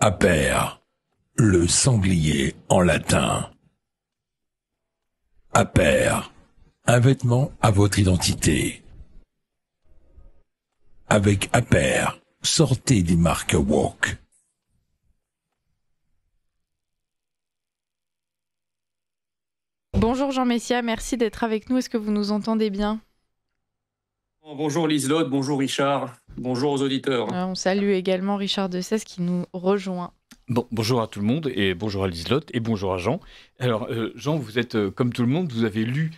Aper, le sanglier en latin. Aper, un vêtement à votre identité. Avec Aper, sortez des marques woke. Bonjour Jean Messia, merci d'être avec nous. Est-ce que vous nous entendez bien? Bonjour Liselotte, bonjour Richard, bonjour aux auditeurs. On salue également Richard de Cesse qui nous rejoint. Bonjour à tout le monde et bonjour à Liselotte et bonjour à Jean. Alors Jean, vous êtes comme tout le monde, vous avez lu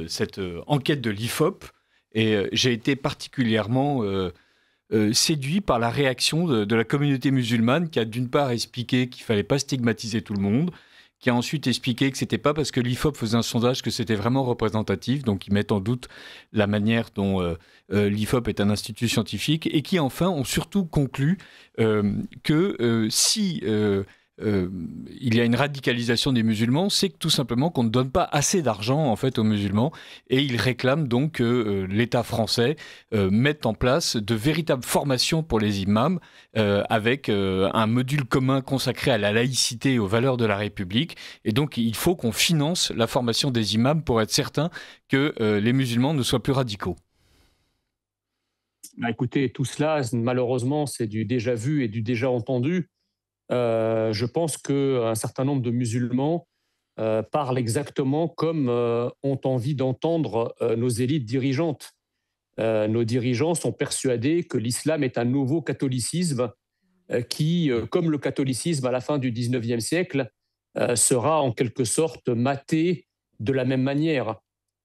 cette enquête de l'IFOP et j'ai été particulièrement séduit par la réaction de la communauté musulmane qui a d'une part expliqué qu'il ne fallait pas stigmatiser tout le monde, qui a ensuite expliqué que ce n'était pas parce que l'IFOP faisait un sondage que c'était vraiment représentatif, donc ils mettent en doute la manière dont l'IFOP est un institut scientifique, et qui enfin ont surtout conclu que si il y a une radicalisation des musulmans, c'est que tout simplement qu'on ne donne pas assez d'argent en fait aux musulmans, et ils réclament donc que l'État français mette en place de véritables formations pour les imams avec un module commun consacré à la laïcité et aux valeurs de la République. Et donc il faut qu'on finance la formation des imams pour être certain que les musulmans ne soient plus radicaux. Écoutez, tout cela, malheureusement, c'est du déjà vu et du déjà entendu. Je pense qu'un certain nombre de musulmans parlent exactement comme ont envie d'entendre nos élites dirigeantes. Nos dirigeants sont persuadés que l'islam est un nouveau catholicisme qui, comme le catholicisme à la fin du XIXe siècle, sera en quelque sorte maté de la même manière.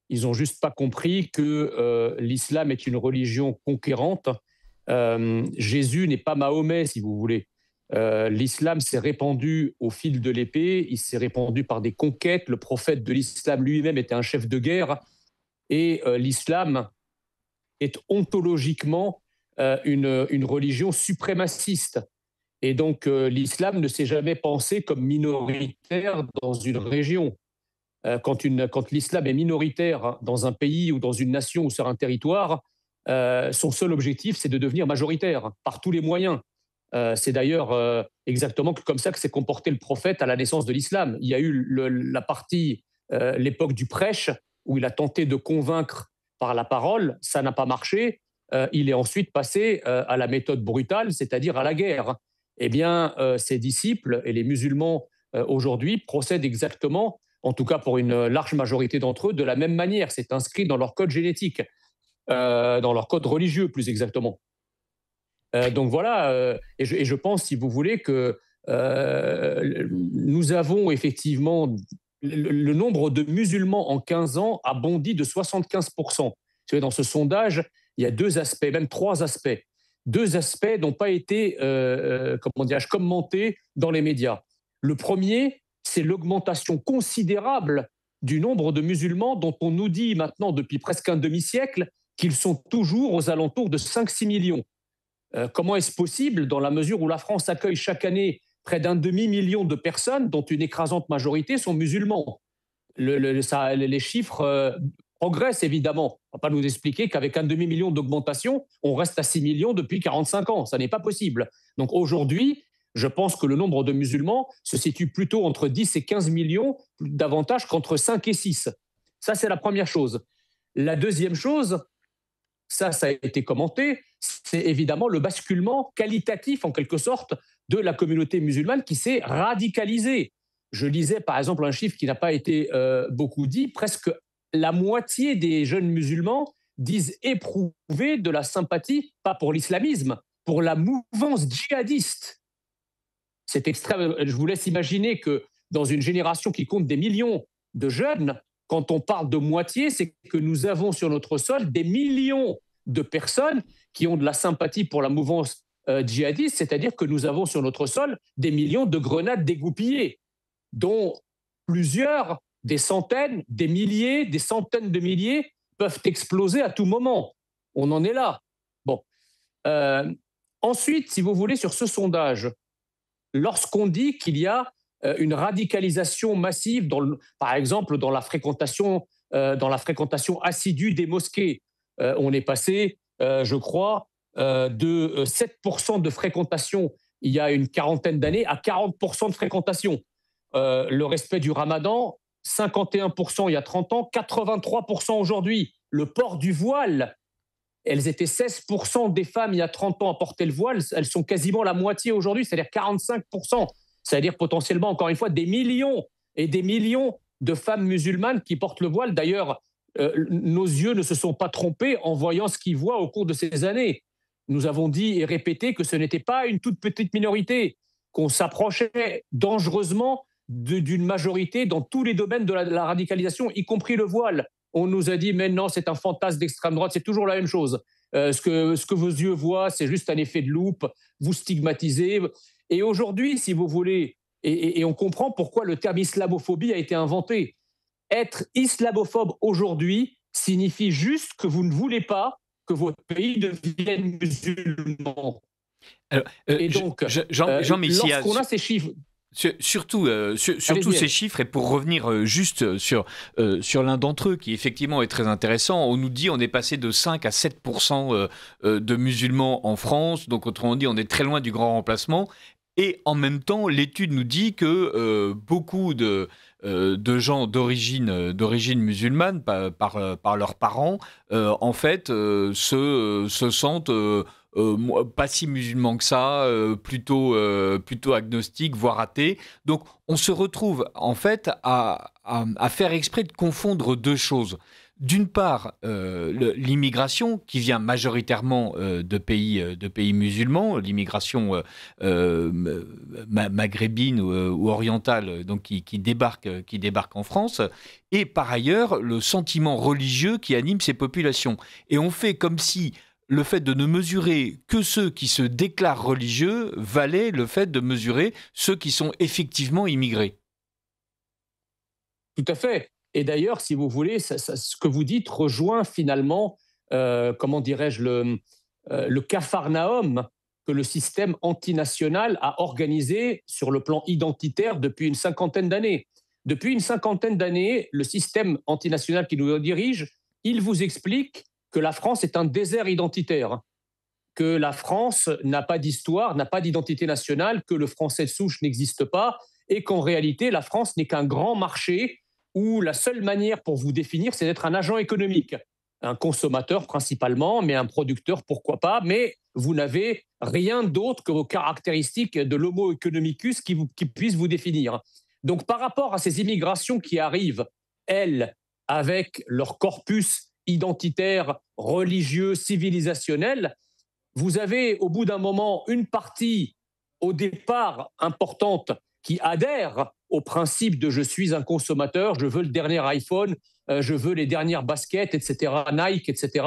Ils n'ont juste pas compris que l'islam est une religion conquérante. Jésus n'est pas Mahomet, si vous voulez. L'islam s'est répandu au fil de l'épée, il s'est répandu par des conquêtes. Le prophète de l'islam lui-même était un chef de guerre. Et l'islam est ontologiquement une religion suprémaciste. Et donc l'islam ne s'est jamais pensé comme minoritaire dans une région. Quand l'islam est minoritaire dans un pays ou dans une nation ou sur un territoire, son seul objectif, c'est de devenir majoritaire par tous les moyens. C'est d'ailleurs exactement comme ça que s'est comporté le prophète à la naissance de l'islam. Il y a eu la partie, l'époque du prêche, où il a tenté de convaincre par la parole, ça n'a pas marché. Il est ensuite passé à la méthode brutale, c'est-à-dire à la guerre. Eh bien, ses disciples et les musulmans aujourd'hui procèdent exactement, en tout cas pour une large majorité d'entre eux, de la même manière. C'est inscrit dans leur code génétique, dans leur code religieux plus exactement. Donc voilà, et je pense, si vous voulez, que nous avons effectivement le nombre de musulmans en 15 ans a bondi de 75%. Vous savez, dans ce sondage, il y a deux aspects, même trois aspects. Deux aspects n'ont pas été, commentés dans les médias. Le premier, c'est l'augmentation considérable du nombre de musulmans dont on nous dit maintenant depuis presque un demi-siècle qu'ils sont toujours aux alentours de 5-6 millions. Comment est-ce possible dans la mesure où la France accueille chaque année près d'un demi-million de personnes dont une écrasante majorité sont musulmans? Les chiffres progressent évidemment. On ne va pas nous expliquer qu'avec un demi-million d'augmentation, on reste à 6 millions depuis 45 ans. Ça n'est pas possible. Donc aujourd'hui, je pense que le nombre de musulmans se situe plutôt entre 10 et 15 millions, davantage qu'entre 5 et 6. Ça, c'est la première chose. La deuxième chose, ça a été commenté, c'est évidemment le basculement qualitatif, en quelque sorte, de la communauté musulmane qui s'est radicalisée. Je lisais, par exemple, un chiffre qui n'a pas été beaucoup dit, presque la moitié des jeunes musulmans disent éprouver de la sympathie, pas pour l'islamisme, pour la mouvance djihadiste. C'est extrême. Je vous laisse imaginer que dans une génération qui compte des millions de jeunes, quand on parle de moitié, c'est que nous avons sur notre sol des millions de personnes qui ont de la sympathie pour la mouvance djihadiste, c'est-à-dire que nous avons sur notre sol des millions de grenades dégoupillées, dont plusieurs, des centaines, des milliers, des centaines de milliers peuvent exploser à tout moment. On en est là. Bon. Ensuite, si vous voulez, sur ce sondage, lorsqu'on dit qu'il y a une radicalisation massive, par exemple dans la fréquentation assidue des mosquées, on est passé, je crois, de 7% de fréquentation il y a une quarantaine d'années, à 40% de fréquentation. Le respect du ramadan, 51% il y a 30 ans, 83% aujourd'hui. Le port du voile, elles étaient 16% des femmes il y a 30 ans à porter le voile, elles sont quasiment la moitié aujourd'hui, c'est-à-dire 45%. C'est-à-dire potentiellement, encore une fois, des millions et des millions de femmes musulmanes qui portent le voile. D'ailleurs, nos yeux ne se sont pas trompés en voyant ce qu'ils voient au cours de ces années. Nous avons dit et répété que ce n'était pas une toute petite minorité, qu'on s'approchait dangereusement d'une majorité dans tous les domaines de la radicalisation, y compris le voile. On nous a dit, mais non, c'est un fantasme d'extrême droite, c'est toujours la même chose. Ce que vos yeux voient, c'est juste un effet de loupe, vous stigmatisez. Et aujourd'hui, si vous voulez, et on comprend pourquoi le terme islamophobie a été inventé. Être islamophobe aujourd'hui signifie juste que vous ne voulez pas que votre pays devienne musulman. Alors, et donc, Jean Messia, lorsqu'on a ces chiffres... Surtout ces chiffres, et pour revenir juste sur l'un d'entre eux, qui effectivement est très intéressant, on nous dit on est passé de 5 à 7% de musulmans en France, donc autrement dit on est très loin du grand remplacement, et en même temps l'étude nous dit que beaucoup de gens d'origine musulmane par leurs parents, en fait, se sentent pas si musulmans que ça, plutôt agnostiques, voire athées. Donc on se retrouve en fait à faire exprès de confondre deux choses. D'une part, l'immigration qui vient majoritairement de pays musulmans, l'immigration maghrébine ou orientale, donc qui débarque en France, et par ailleurs le sentiment religieux qui anime ces populations. Et on fait comme si le fait de ne mesurer que ceux qui se déclarent religieux valait le fait de mesurer ceux qui sont effectivement immigrés. Tout à fait. Et d'ailleurs, si vous voulez, ce que vous dites rejoint finalement, comment dirais-je, le capharnaüm que le système antinational a organisé sur le plan identitaire depuis une cinquantaine d'années. Depuis une cinquantaine d'années, le système antinational qui nous dirige, il vous explique que la France est un désert identitaire, que la France n'a pas d'histoire, n'a pas d'identité nationale, que le français de souche n'existe pas, et qu'en réalité, la France n'est qu'un grand marché où la seule manière pour vous définir, c'est d'être un agent économique, un consommateur principalement, mais un producteur, pourquoi pas, mais vous n'avez rien d'autre que vos caractéristiques de l'homo economicus qui puissent vous définir. Donc par rapport à ces immigrations qui arrivent, elles, avec leur corpus identitaire, religieux, civilisationnel, vous avez au bout d'un moment une partie au départ importante qui adhère au principe de je suis un consommateur, je veux le dernier iPhone, je veux les dernières baskets, etc., Nike, etc.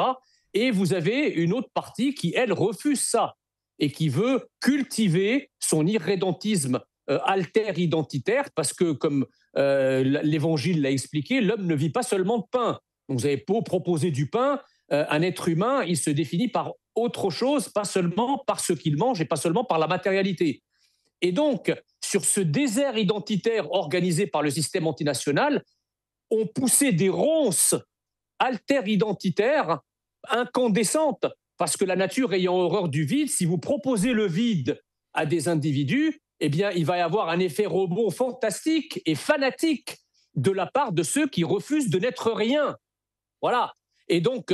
Et vous avez une autre partie qui, elle, refuse ça et qui veut cultiver son irrédentisme alter-identitaire parce que, comme l'Évangile l'a expliqué, l'homme ne vit pas seulement de pain. Donc, vous avez beau proposer du pain, un être humain, il se définit par autre chose, pas seulement par ce qu'il mange et pas seulement par la matérialité. Et donc, sur ce désert identitaire organisé par le système antinational, on poussait des ronces alter-identitaires incandescentes, parce que la nature ayant horreur du vide, si vous proposez le vide à des individus, eh bien, il va y avoir un effet rebond fantastique et fanatique de la part de ceux qui refusent de n'être rien. Voilà. Et donc,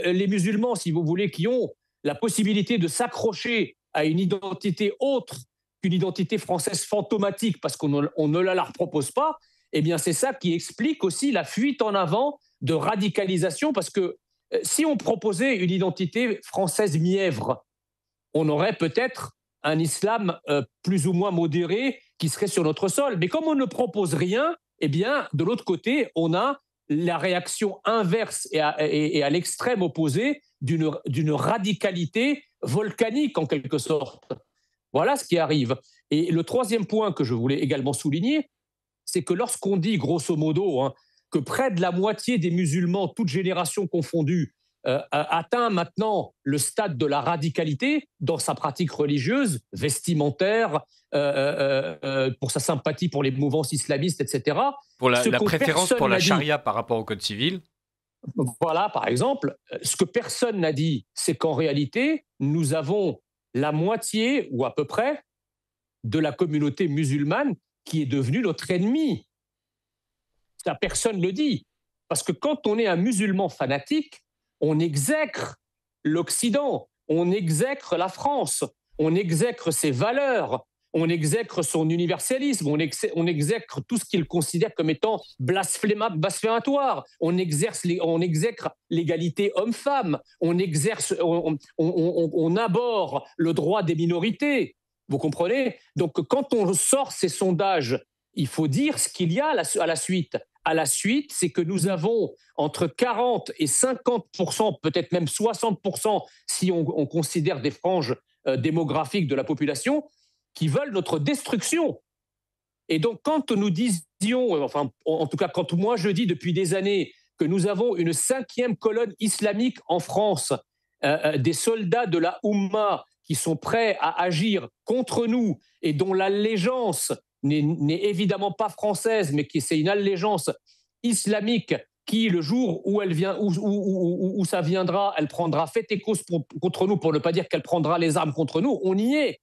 les musulmans, si vous voulez, qui ont la possibilité de s'accrocher à une identité autre qu'une identité française fantomatique, parce qu'on ne la leur propose pas, eh bien, c'est ça qui explique aussi la fuite en avant de radicalisation, parce que si on proposait une identité française mièvre, on aurait peut-être un islam plus ou moins modéré qui serait sur notre sol. Mais comme on ne propose rien, eh bien, de l'autre côté, on a la réaction inverse et à l'extrême opposé d'une radicalité volcanique, en quelque sorte. Voilà ce qui arrive. Et le troisième point que je voulais également souligner, c'est que lorsqu'on dit, grosso modo, que près de la moitié des musulmans, toutes générations confondues, atteint maintenant le stade de la radicalité dans sa pratique religieuse, vestimentaire, pour sa sympathie pour les mouvances islamistes, etc. Pour la préférence pour la charia par rapport au code civil. Voilà, par exemple, ce que personne n'a dit, c'est qu'en réalité, nous avons la moitié, ou à peu près, de la communauté musulmane qui est devenue notre ennemi. Ça, personne ne le dit. Parce que quand on est un musulman fanatique, on exècre l'Occident, on exècre la France, on exècre ses valeurs, on exècre son universalisme, on exècre tout ce qu'il considère comme étant blasphématoire, on exècre l'égalité homme-femme, on aborde le droit des minorités. Vous comprenez? Donc quand on sort ces sondages, il faut dire ce qu'il y a à la suite. À la suite, c'est que nous avons entre 40 et 50%, peut-être même 60%, si on considère des franges démographiques de la population, qui veulent notre destruction. Et donc, quand nous disions, enfin, en tout cas, quand moi je dis depuis des années que nous avons une 5e colonne islamique en France, des soldats de la Oumma qui sont prêts à agir contre nous et dont l'allégeance n'est évidemment pas française, mais c'est une allégeance islamique qui, le jour où où ça viendra, elle prendra fait et cause contre nous, pour ne pas dire qu'elle prendra les armes contre nous, on y est.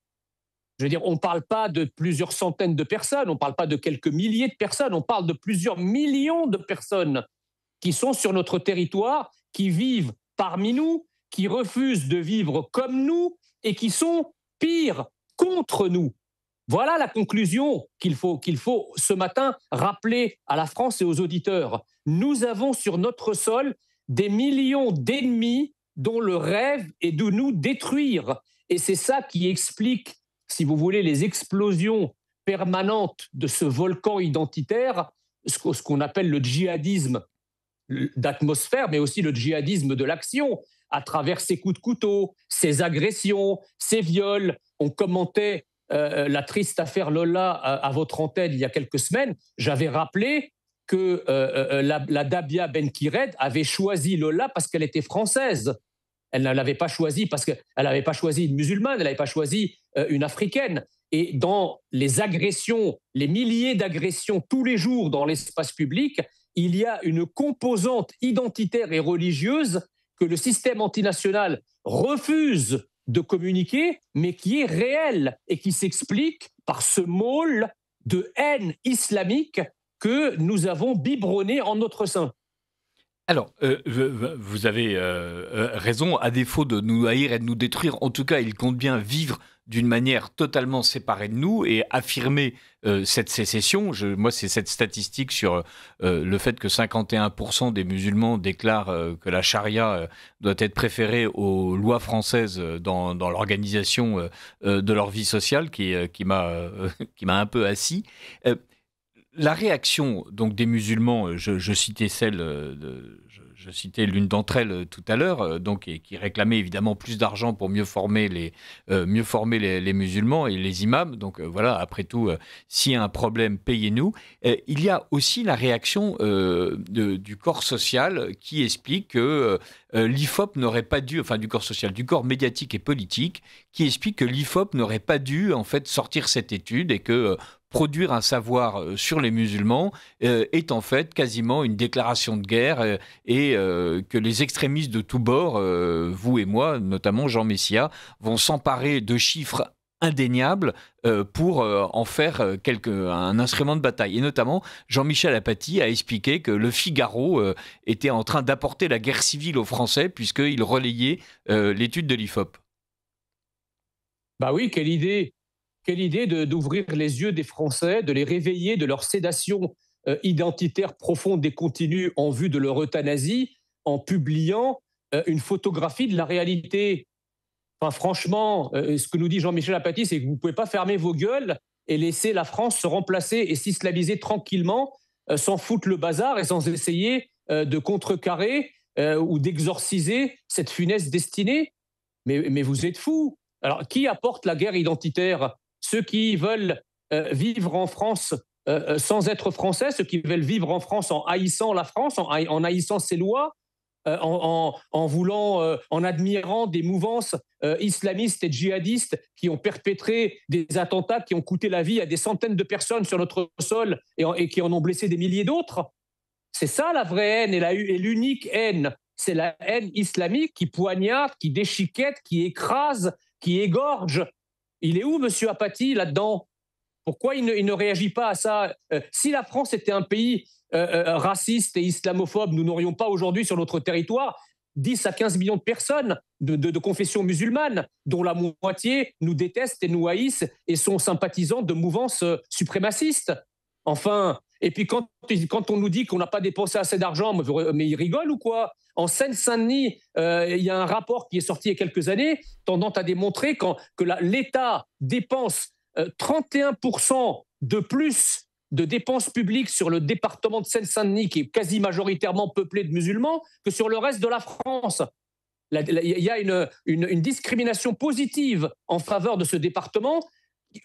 Je veux dire, on ne parle pas de plusieurs centaines de personnes, on ne parle pas de quelques milliers de personnes, on parle de plusieurs millions de personnes qui sont sur notre territoire, qui vivent parmi nous, qui refusent de vivre comme nous et qui sont pires contre nous. Voilà la conclusion qu'il faut ce matin rappeler à la France et aux auditeurs. Nous avons sur notre sol des millions d'ennemis dont le rêve est de nous détruire. Et c'est ça qui explique, si vous voulez, les explosions permanentes de ce volcan identitaire, ce qu'on appelle le djihadisme d'atmosphère, mais aussi le djihadisme de l'action, à travers ces coups de couteau, ces agressions, ces viols. On commentait la triste affaire Lola à votre antenne il y a quelques semaines. J'avais rappelé que la Dabia Ben-Kired avait choisi Lola parce qu'elle était française. Elle ne l'avait pas choisie parce qu'elle n'avait pas choisi une musulmane, elle n'avait pas choisi une africaine. Et dans les agressions, les milliers d'agressions tous les jours dans l'espace public, il y a une composante identitaire et religieuse que le système antinational refuse de communiquer, mais qui est réelle et qui s'explique par ce môle de haine islamique que nous avons biberonné en notre sein. Alors, vous avez raison, à défaut de nous haïr et de nous détruire, en tout cas, il compte bien vivre d'une manière totalement séparée de nous et affirmer cette sécession. Moi, c'est cette statistique sur le fait que 51% des musulmans déclarent que la charia doit être préférée aux lois françaises dans l'organisation de leur vie sociale qui m'a un peu assis. La réaction donc des musulmans, je citais je citais l'une d'entre elles tout à l'heure, donc et qui réclamait évidemment plus d'argent pour mieux former les musulmans et les imams. Donc voilà, après tout, s'il y a un problème, payez-nous. Il y a aussi la réaction du corps social qui explique que l'IFOP n'aurait pas dû, enfin du corps social, du corps médiatique et politique, qui explique que l'IFOP n'aurait pas dû en fait sortir cette étude et que produire un savoir sur les musulmans est en fait quasiment une déclaration de guerre et que les extrémistes de tous bords, vous et moi, notamment Jean Messia, vont s'emparer de chiffres indéniables pour en faire un instrument de bataille. Et notamment, Jean-Michel Apathy a expliqué que le Figaro était en train d'apporter la guerre civile aux Français puisqu'il relayait l'étude de l'IFOP. Bah oui, quelle idée! Quelle idée d'ouvrir les yeux des Français, de les réveiller de leur sédation identitaire profonde et continue en vue de leur euthanasie, en publiant une photographie de la réalité. Enfin, franchement, ce que nous dit Jean-Michel Apathy, c'est que vous ne pouvez pas fermer vos gueules et laisser la France se remplacer et s'islamiser tranquillement, sans foutre le bazar et sans essayer de contrecarrer ou d'exorciser cette funeste destinée. Mais vous êtes fous. Alors, qui apporte la guerre identitaire ? Ceux qui veulent vivre en France sans être français, ceux qui veulent vivre en France en haïssant la France, en haïssant ses lois, en admirant des mouvances islamistes et djihadistes qui ont perpétré des attentats qui ont coûté la vie à des centaines de personnes sur notre sol et qui en ont blessé des milliers d'autres. C'est ça la vraie haine et l'unique haine. C'est la haine islamique qui poignarde, qui déchiquette, qui écrase, qui égorge. Il est où, M. Apathy, là-dedans ? Pourquoi il ne réagit pas à ça? Si la France était un pays raciste et islamophobe, nous n'aurions pas aujourd'hui sur notre territoire 10 à 15 millions de personnes de confession musulmane, dont la moitié nous détestent et nous haïssent et sont sympathisants de mouvances suprémacistes. Enfin, et puis quand on nous dit qu'on n'a pas dépensé assez d'argent, mais ils rigolent ou quoi? En Seine-Saint-Denis, il y a un rapport qui est sorti il y a quelques années tendant à démontrer que l'État dépense 31% de plus de dépenses publiques sur le département de Seine-Saint-Denis, qui est quasi majoritairement peuplé de musulmans, que sur le reste de la France. Il y a une discrimination positive en faveur de ce département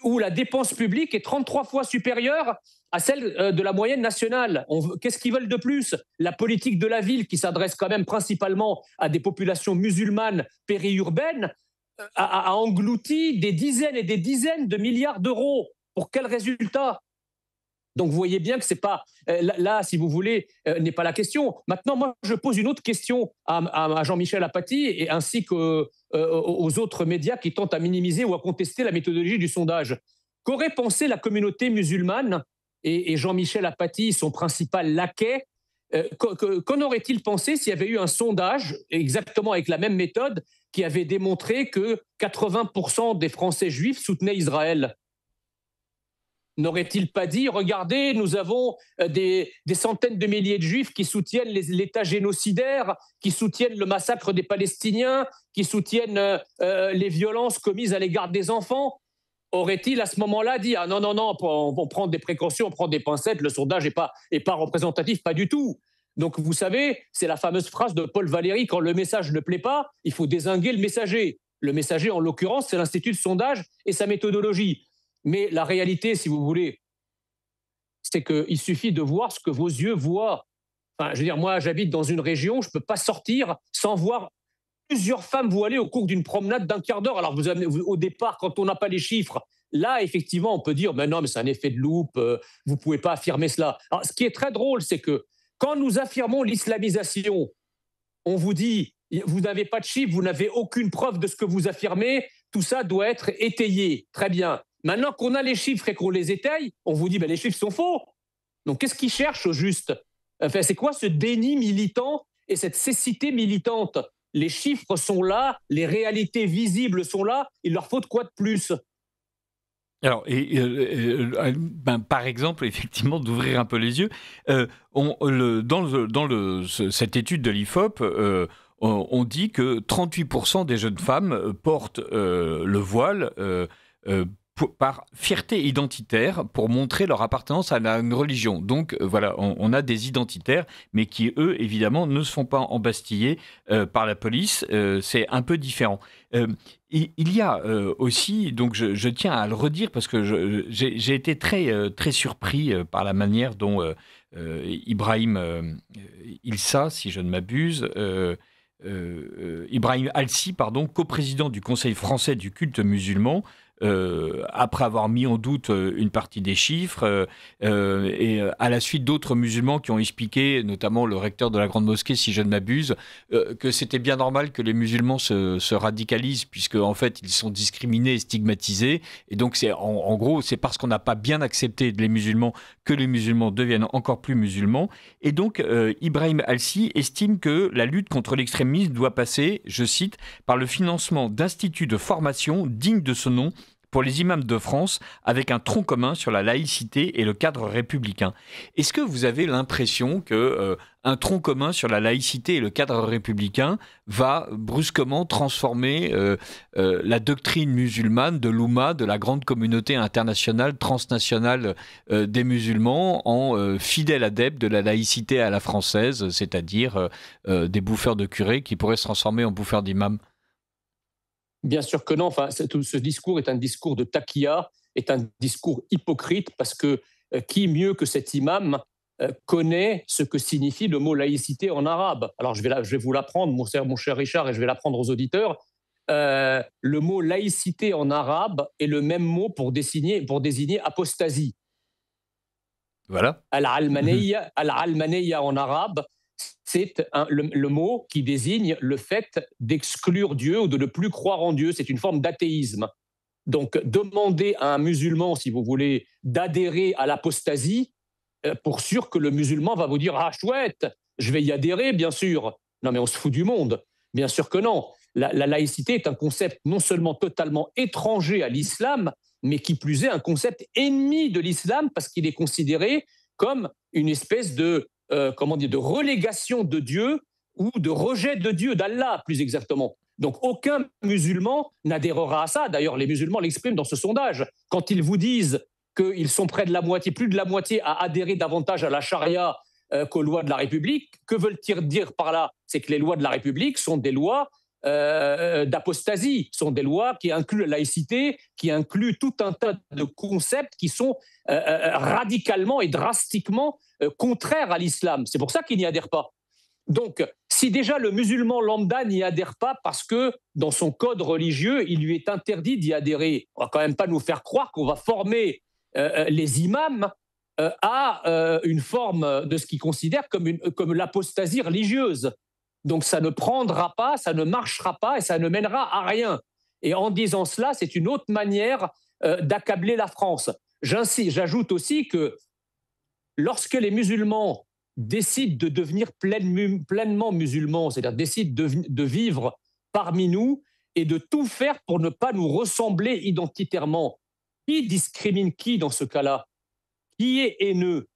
où la dépense publique est 33 fois supérieure à celle de la moyenne nationale. Qu'est-ce qu'ils veulent de plus? La politique de la ville, qui s'adresse quand même principalement à des populations musulmanes périurbaines, a englouti des dizaines et des dizaines de milliards d'euros. Pour quel résultat? Donc, vous voyez bien que c'est pas là, si vous voulez, n'est pas la question. Maintenant, moi, je pose une autre question à Jean-Michel Apathy et ainsi qu'aux autres médias qui tentent à minimiser ou à contester la méthodologie du sondage. Qu'aurait pensé la communauté musulmane et Jean-Michel Apathy, son principal laquais? Qu'en aurait-il pensé s'il y avait eu un sondage, exactement avec la même méthode, qui avait démontré que 80% des Français juifs soutenaient Israël? N'aurait-il pas dit, regardez, nous avons des centaines de milliers de juifs qui soutiennent l'État génocidaire, qui soutiennent le massacre des Palestiniens, qui soutiennent les violences commises à l'égard des enfants? Aurait-il à ce moment-là dit, ah non, non, non, on prend des précautions, on prend des pincettes, le sondage n'est pas représentatif, pas du tout. Donc vous savez, c'est la fameuse phrase de Paul Valéry, quand le message ne plaît pas, il faut dézinguer le messager. Le messager, en l'occurrence, c'est l'Institut de sondage et sa méthodologie. Mais la réalité, si vous voulez, c'est qu'il suffit de voir ce que vos yeux voient. Enfin, je veux dire, moi, j'habite dans une région, je ne peux pas sortir sans voir plusieurs femmes voilées au cours d'une promenade d'un quart d'heure. Alors, au départ, quand on n'a pas les chiffres, là, effectivement, on peut dire, mais non, mais c'est un effet de loupe, vous ne pouvez pas affirmer cela. Alors, ce qui est très drôle, c'est que quand nous affirmons l'islamisation, on vous dit, vous n'avez pas de chiffres, vous n'avez aucune preuve de ce que vous affirmez, tout ça doit être étayé. Très bien. Maintenant qu'on a les chiffres et qu'on les étaye, on vous dit, ben, les chiffres sont faux. Donc, qu'est-ce qu'ils cherchent au juste? Enfin, c'est quoi ce déni militant et cette cécité militante? Les chiffres sont là, les réalités visibles sont là, il leur faut de quoi de plus? Alors, par exemple, effectivement, d'ouvrir un peu les yeux, cette étude de l'IFOP, on dit que 38% des jeunes femmes portent le voile par fierté identitaire, pour montrer leur appartenance à une religion. Donc voilà, on a des identitaires, mais qui, eux, évidemment, ne se font pas embastiller par la police. C'est un peu différent. Il y a aussi, donc je tiens à le redire, parce que j'ai été très surpris par la manière dont Ibrahim Ilsa, si je ne m'abuse, Ibrahim Alsi, pardon, coprésident du Conseil français du culte musulman, après avoir mis en doute une partie des chiffres, et à la suite d'autres musulmans qui ont expliqué, notamment le recteur de la Grande Mosquée, si je ne m'abuse, que c'était bien normal que les musulmans se radicalisent, puisque en fait ils sont discriminés et stigmatisés, et donc c'est en gros c'est parce qu'on n'a pas bien accepté les musulmans que les musulmans deviennent encore plus musulmans. Et donc Ibrahim Alsi estime que la lutte contre l'extrémisme doit passer, je cite, par le financement d'instituts de formation dignes de ce nom pour les imams de France, avec un tronc commun sur la laïcité et le cadre républicain. Est-ce que vous avez l'impression que un tronc commun sur la laïcité et le cadre républicain va brusquement transformer la doctrine musulmane de l'Oumma, de la grande communauté internationale, transnationale des musulmans, en fidèles adeptes de la laïcité à la française, c'est-à-dire des bouffeurs de curés qui pourraient se transformer en bouffeurs d'imams? Bien sûr que non. Enfin, ce discours est un discours de taquilla, est un discours hypocrite, parce que qui mieux que cet imam connaît ce que signifie le mot laïcité en arabe? Alors, je vais vous l'apprendre, mon cher Richard, et je vais l'apprendre aux auditeurs. Le mot laïcité en arabe est le même mot pour désigner apostasie. Voilà. Al-almaniyya en arabe, c'est le mot qui désigne le fait d'exclure Dieu ou de ne plus croire en Dieu. C'est une forme d'athéisme. Donc, demander à un musulman, si vous voulez, d'adhérer à l'apostasie, pour sûr que le musulman va vous dire « Ah, chouette, je vais y adhérer, bien sûr ». Non, mais on se fout du monde. Bien sûr que non. La laïcité est un concept non seulement totalement étranger à l'islam, mais qui plus est un concept ennemi de l'islam parce qu'il est considéré comme une espèce de, de relégation de Dieu ou de rejet de Dieu, d'Allah plus exactement. Donc aucun musulman n'adhérera à ça. D'ailleurs, les musulmans l'expriment dans ce sondage. Quand ils vous disent qu'ils sont près de la moitié, plus de la moitié, à adhérer davantage à la charia qu'aux lois de la République, que veulent-ils dire par là? C'est que les lois de la République sont des lois d'apostasie, sont des lois qui incluent la laïcité, qui incluent tout un tas de concepts qui sont radicalement et drastiquement contraires à l'islam. C'est pour ça qu'ils n'y adhèrent pas. Donc, si déjà le musulman lambda n'y adhère pas parce que dans son code religieux, il lui est interdit d'y adhérer, on ne va quand même pas nous faire croire qu'on va former les imams à une forme de ce qu'ils considèrent comme l'apostasie religieuse. Donc ça ne prendra pas, ça ne marchera pas et ça ne mènera à rien. Et en disant cela, c'est une autre manière d'accabler la France. J'ajoute aussi que lorsque les musulmans décident de devenir pleinement musulmans, c'est-à-dire décident de vivre parmi nous et de tout faire pour ne pas nous ressembler identitairement, qui discrimine qui dans ce cas-là? Qui est haineux?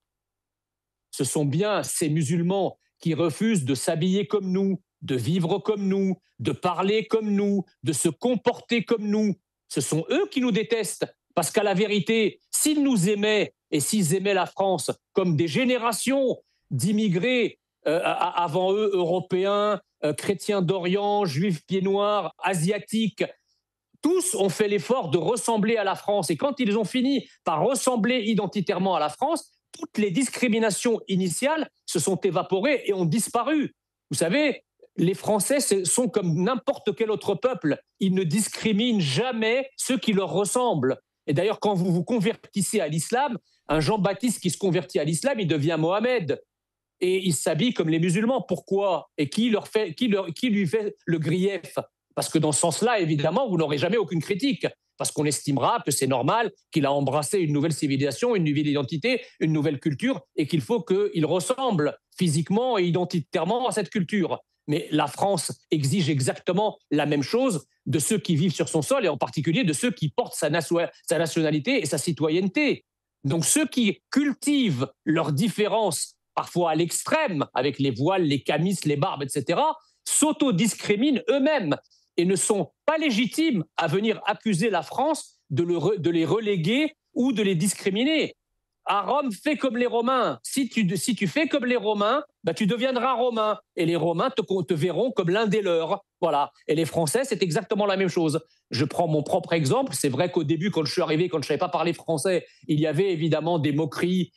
Ce sont bien ces musulmans qui refusent de s'habiller comme nous, de vivre comme nous, de parler comme nous, de se comporter comme nous. Ce sont eux qui nous détestent. Parce qu'à la vérité, s'ils nous aimaient et s'ils aimaient la France comme des générations d'immigrés avant eux, européens, chrétiens d'Orient, juifs pieds noirs, asiatiques, tous ont fait l'effort de ressembler à la France. Et quand ils ont fini par ressembler identitairement à la France, toutes les discriminations initiales se sont évaporées et ont disparu. Vous savez, les Français sont comme n'importe quel autre peuple. Ils ne discriminent jamais ceux qui leur ressemblent. Et d'ailleurs, quand vous vous convertissez à l'islam, un Jean-Baptiste qui se convertit à l'islam, il devient Mohamed. Et il s'habille comme les musulmans. Pourquoi? Et qui lui fait le grief? Parce que dans ce sens-là, évidemment, vous n'aurez jamais aucune critique. Parce qu'on estimera que c'est normal qu'il a embrassé une nouvelle civilisation, une nouvelle identité, une nouvelle culture, et qu'il faut qu'il ressemble physiquement et identitairement à cette culture. Mais la France exige exactement la même chose de ceux qui vivent sur son sol, et en particulier de ceux qui portent sa nationalité et sa citoyenneté. Donc ceux qui cultivent leurs différences, parfois à l'extrême, avec les voiles, les camis, les barbes, etc., s'autodiscriminent eux-mêmes et ne sont pas légitimes à venir accuser la France de les reléguer ou de les discriminer. À Rome, fais comme les Romains. Si tu fais comme les Romains, tu deviendras Romain. Et les Romains te verront comme l'un des leurs. Voilà. Et les Français, c'est exactement la même chose. Je prends mon propre exemple. C'est vrai qu'au début, quand je suis arrivé, quand je ne savais pas parler français, il y avait évidemment des moqueries,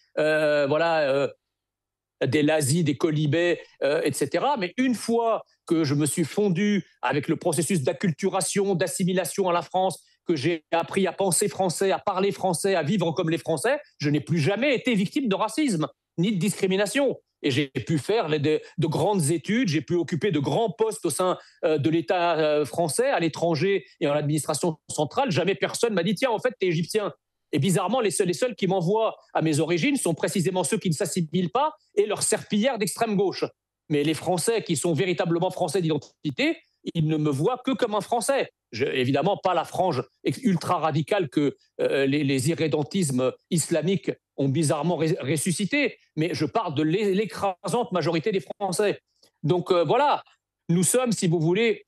des lazis, des colibets, etc. Mais une fois que je me suis fondu avec le processus d'acculturation, d'assimilation à la France, que j'ai appris à penser français, à parler français, à vivre comme les Français, je n'ai plus jamais été victime de racisme ni de discrimination. Et j'ai pu faire de grandes études, j'ai pu occuper de grands postes au sein de l'État français, à l'étranger et en administration centrale. Jamais personne m'a dit « Tiens, en fait, t'es égyptien ». Et bizarrement, les seuls qui m'envoient à mes origines sont précisément ceux qui ne s'assimilent pas et leurs serpillères d'extrême gauche. Mais les Français qui sont véritablement Français d'identité, ils ne me voient que comme un Français. Évidemment, pas la frange ultra-radicale que les irrédentismes islamiques ont bizarrement ressuscité, mais je parle de l'écrasante majorité des Français. Donc voilà, nous sommes, si vous voulez,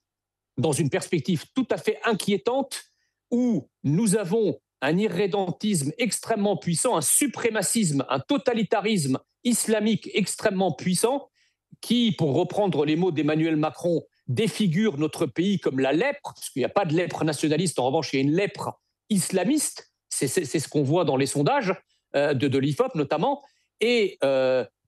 dans une perspective tout à fait inquiétante où nous avons un irrédentisme extrêmement puissant, un suprémacisme, un totalitarisme islamique extrêmement puissant qui, pour reprendre les mots d'Emmanuel Macron, défigure notre pays comme la lèpre, parce qu'il n'y a pas de lèpre nationaliste, en revanche, il y a une lèpre islamiste, c'est ce qu'on voit dans les sondages de l'IFOP notamment, et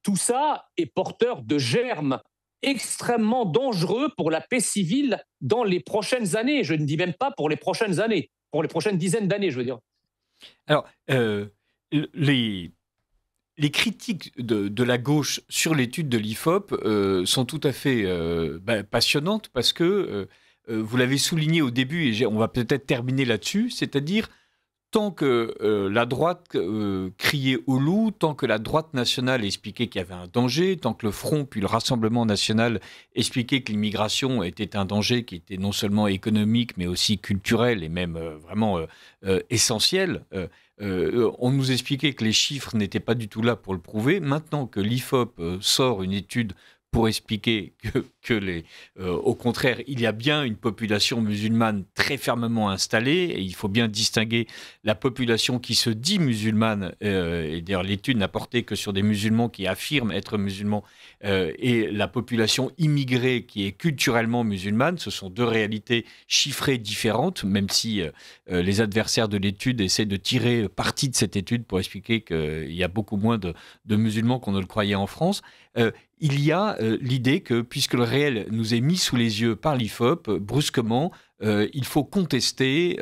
tout ça est porteur de germes extrêmement dangereux pour la paix civile dans les prochaines années. Je ne dis même pas pour les prochaines années, pour les prochaines dizaines d'années, je veux dire. Alors, les critiques de la gauche sur l'étude de l'IFOP sont tout à fait passionnantes parce que vous l'avez souligné au début, et on va peut-être terminer là-dessus, c'est-à-dire tant que la droite criait au loup, tant que la droite nationale expliquait qu'il y avait un danger, tant que le Front puis le Rassemblement national expliquaient que l'immigration était un danger qui était non seulement économique, mais aussi culturel et même vraiment essentiel, on nous expliquait que les chiffres n'étaient pas du tout là pour le prouver. Maintenant que l'IFOP sort une étude pour expliquer au contraire, il y a bien une population musulmane très fermement installée, et il faut bien distinguer la population qui se dit musulmane, et d'ailleurs l'étude n'a porté que sur des musulmans qui affirment être musulmans, et la population immigrée qui est culturellement musulmane. Ce sont deux réalités chiffrées différentes, même si les adversaires de l'étude essaient de tirer parti de cette étude pour expliquer qu'il y a beaucoup moins de musulmans qu'on ne le croyait en France. Il y a l'idée que, puisque le réel nous est mis sous les yeux par l'IFOP, brusquement, il faut contester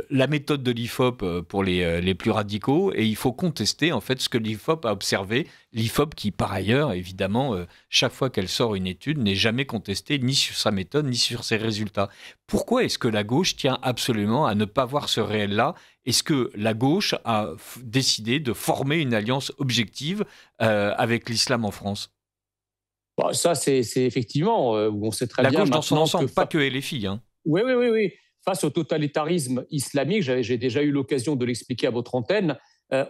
la méthode de l'IFOP pour les plus radicaux, et il faut contester en fait ce que l'IFOP a observé. L'IFOP qui, par ailleurs, évidemment, chaque fois qu'elle sort une étude, n'est jamais contestée ni sur sa méthode, ni sur ses résultats. Pourquoi est-ce que la gauche tient absolument à ne pas voir ce réel-là? Est-ce que la gauche a décidé de former une alliance objective avec l'islam en France? Bon, ça, c'est effectivement où on sait très la bien gauche dans son ensemble, que pas que LFI. Hein. Oui, oui, oui, oui. Face au totalitarisme islamique, j'ai déjà eu l'occasion de l'expliquer à votre antenne,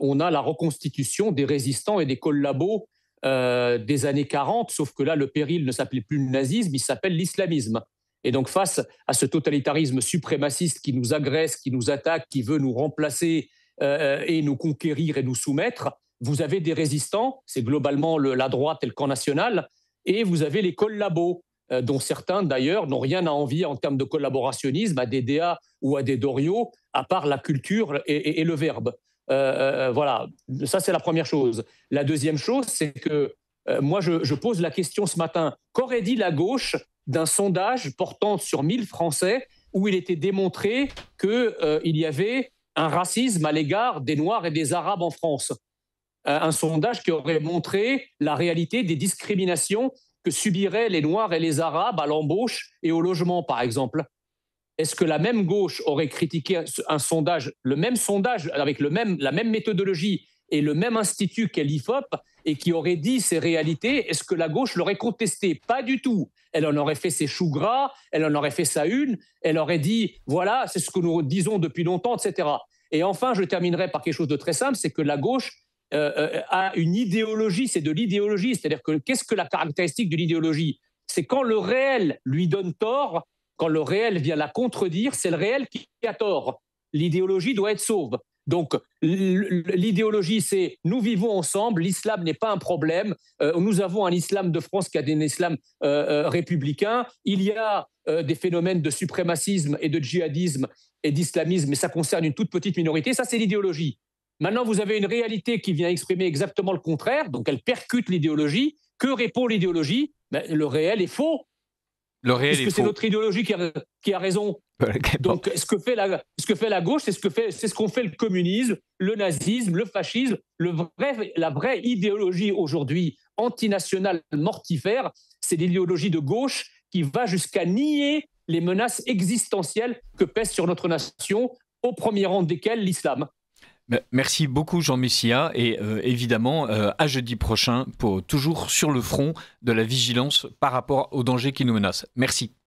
on a la reconstitution des résistants et des collabos des années 40, sauf que là, le péril ne s'appelait plus le nazisme, il s'appelle l'islamisme. Et donc, face à ce totalitarisme suprémaciste qui nous agresse, qui nous attaque, qui veut nous remplacer et nous conquérir et nous soumettre, vous avez des résistants, c'est globalement la droite et le camp national, et vous avez les collabos, dont certains d'ailleurs n'ont rien à envier en termes de collaborationnisme à des DA ou à des Doriot, à part la culture et le verbe. Voilà, ça c'est la première chose. La deuxième chose, c'est que moi je pose la question ce matin, qu'aurait dit la gauche d'un sondage portant sur 1000 Français où il était démontré qu'il y avait un racisme à l'égard des Noirs et des Arabes en France? Un sondage qui aurait montré la réalité des discriminations que subiraient les Noirs et les Arabes à l'embauche et au logement, par exemple. Est-ce que la même gauche aurait critiqué un sondage, le même sondage avec la même méthodologie et le même institut qu'est l'IFOP, et qui aurait dit ces réalités? Est-ce que la gauche l'aurait contesté? Pas du tout. Elle en aurait fait ses choux gras, elle en aurait fait sa une, elle aurait dit, voilà, c'est ce que nous disons depuis longtemps, etc. Et enfin, je terminerai par quelque chose de très simple, c'est que la gauche a une idéologie, c'est de l'idéologie. C'est-à-dire que qu'est-ce que la caractéristique de l'idéologie? C'est quand le réel lui donne tort, quand le réel vient la contredire, c'est le réel qui a tort. L'idéologie doit être sauve. Donc l'idéologie, c'est nous vivons ensemble, l'islam n'est pas un problème, nous avons un islam de France qui a un islam républicain, il y a des phénomènes de suprémacisme et de djihadisme et d'islamisme, mais ça concerne une toute petite minorité, ça c'est l'idéologie. Maintenant, vous avez une réalité qui vient exprimer exactement le contraire, donc elle percute l'idéologie. Que répond l'idéologie? Le réel est faux. Le réel est Puisque faux. C'est notre idéologie qui a raison. Donc, ce que fait la gauche, c'est ce qu'ont fait le communisme, le nazisme, le fascisme. La vraie idéologie aujourd'hui antinationale mortifère, c'est l'idéologie de gauche qui va jusqu'à nier les menaces existentielles que pèsent sur notre nation, au premier rang desquelles l'islam. Merci beaucoup Jean Messia, et évidemment à jeudi prochain pour toujours sur le front de la vigilance par rapport aux dangers qui nous menacent. Merci.